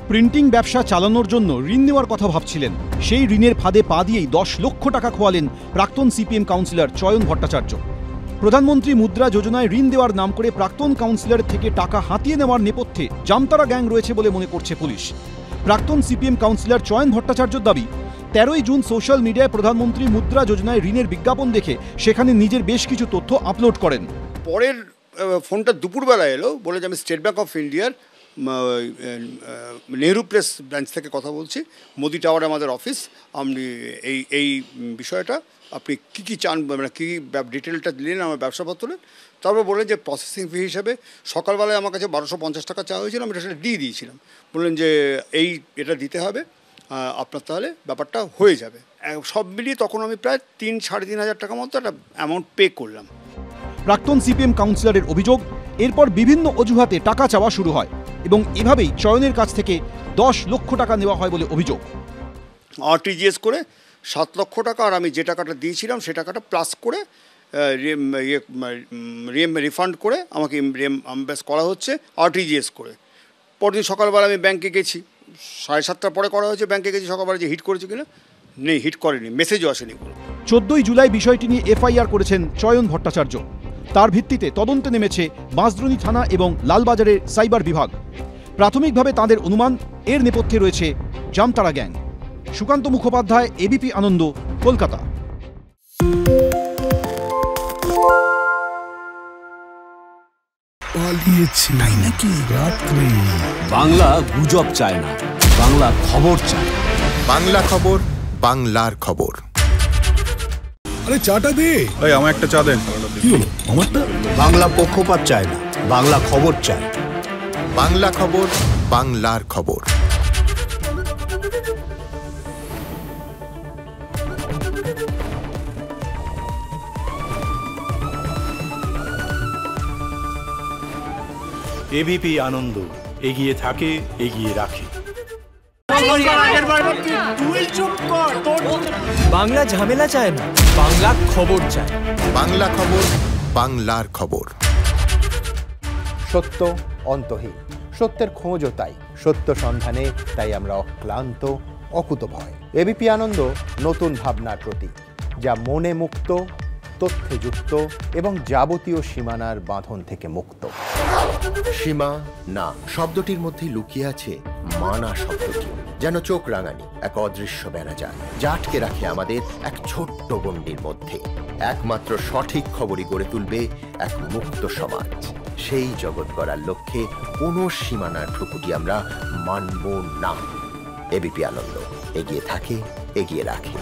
Printing ব্যবসা চালানোর জন্য ঋণ নেওয়ার কথা ভাবছিলেন। সেই ঋণের ফাঁদে পা দিয়েই 10 লক্ষ টাকা খোয়ালেন প্রাক্তন সিপিএম কাউন্সিলর চয়ন ভট্টাচার্য। প্রধানমন্ত্রী মুদ্রা যোজনায় ঋণ দেওয়ার নাম করে প্রাক্তন কাউন্সিলর থেকে টাকা হাতিয়ে নেওয়ার নেপথ্যে জামতারা গ্যাং রয়েছে বলে মনে করছে পুলিশ। প্রাক্তন সিপিএম কাউন্সিলর চয়ন ভট্টাচার্যর দাবি, 13ই জুন সোশ্যাল মিডিয়ায় প্রধানমন্ত্রী মুদ্রা যোজনায় ঋণের বিজ্ঞাপন দেখে সেখানে নিজের বেশ কিছু তথ্য আপলোড করেন। পরের ফোনটা দুপুরবেলা এলো, বলে যে আমি স্টেট ব্যাঙ্ক অফ ইন্ডিয়ার নেহরু প্রেস ব্রাঞ্চ থেকে কথা বলছি, মোদি টাওয়ারে আমাদের অফিস, আপনি এই বিষয়টা আপনি কী চান, মানে কী ডিটেলটা দিলেন আমার ব্যবসাপত্রের। তারপর বললেন যে প্রসেসিং ফি হিসেবে সকালবেলায় আমার কাছে 1250 টাকা চাওয়া হয়েছিল, আমি সেটা দিয়ে দিয়েছিলাম। বললেন যে এটা দিতে হবে, আপনার তাহলে ব্যাপারটা হয়ে যাবে। সব মিলিয়ে তখন আমি প্রায় 3-3.5 টাকা মতো একটা অ্যামাউন্ট পে করলাম। প্রাক্তন সিপিএম কাউন্সিলরের অভিযোগ, এরপর বিভিন্ন অজুহাতে টাকা চাওয়া শুরু হয় এবং এভাবেই চয়নের কাছ থেকে 10 লক্ষ টাকা নেওয়া হয় বলে অভিযোগ। আরটিজিএস করে 7 লক্ষ টাকা, আর আমি যে টাকাটা দিয়েছিলাম সে টাকাটা প্লাস করে রিফান্ড করে আমাকে রিএমবার্স করা হচ্ছে আরটিজিএস করে। পরদিন সকালবেলা আমি ব্যাংকে গেছি, 7:30টার পরে করা হয়েছে, ব্যাংকে গেছি সকালবেলা, যে হিট করেছে কিনা, নেই, হিট করেনি, মেসেজও আসেনি কোনো। 14ই জুলাই বিষয়টি নিয়ে এফআইআর করেছেন চয়ন ভট্টাচার্য। তার ভিত্তিতে তদন্তে নেমেছে বাঁশদ্রোণী থানা এবং লালবাজারের সাইবার বিভাগ। প্রাথমিকভাবে তাঁদের অনুমান, এর নেপথ্যে রয়েছে জামতারা গ্যাং। সুকান্ত মুখোপাধ্যায়, এবিপি আনন্দ, কলকাতা। বাংলা গুজব চায় না, বাংলা খবর চায়। বাংলা খবর, বাংলার খবর। আরে চাটা দে ভাই, আমার একটা চা দেন। কি হলো আমারটা? বাংলা পক্ষপাত চায় না, বাংলা খবর চায়। বাংলা খবর, বাংলার খবর। এবিপি আনন্দ, এগিয়ে থাকে, এগিয়ে রাখে। বাংলা ঝামেলা চায় না, বাংলা খবর চায়। বাংলা খবর, বাংলার খবর। সত্য অন্তহীন, সত্যের খোঁজও তাই, সত্য সন্ধানে তাই আমরা অক্লান্ত, অকুতভয়। এবিপি আনন্দ নতুন ভাবনার প্রতীক, যা মনে মুক্ত, তথ্যে যুক্ত এবং যাবতীয় সীমানার বাঁধন থেকে মুক্ত। সীমা না শব্দটির মধ্যে লুকিয়ে আছে মানা শব্দটি, যেন চোখ রাঙানি এক অদৃশ্য বেড়াজাল, যা আটকে রাখে আমাদের এক ছোট্ট গণ্ডির মধ্যে। একমাত্র সঠিক খবরই গড়ে তুলবে এক মুক্ত সমাজ। সেই জগৎ গড়ার লক্ষ্যে কোনো সীমানার ঠুকুটি আমরা মানব না। এবিপি আনন্দ, এগিয়ে থাকে, এগিয়ে রাখে।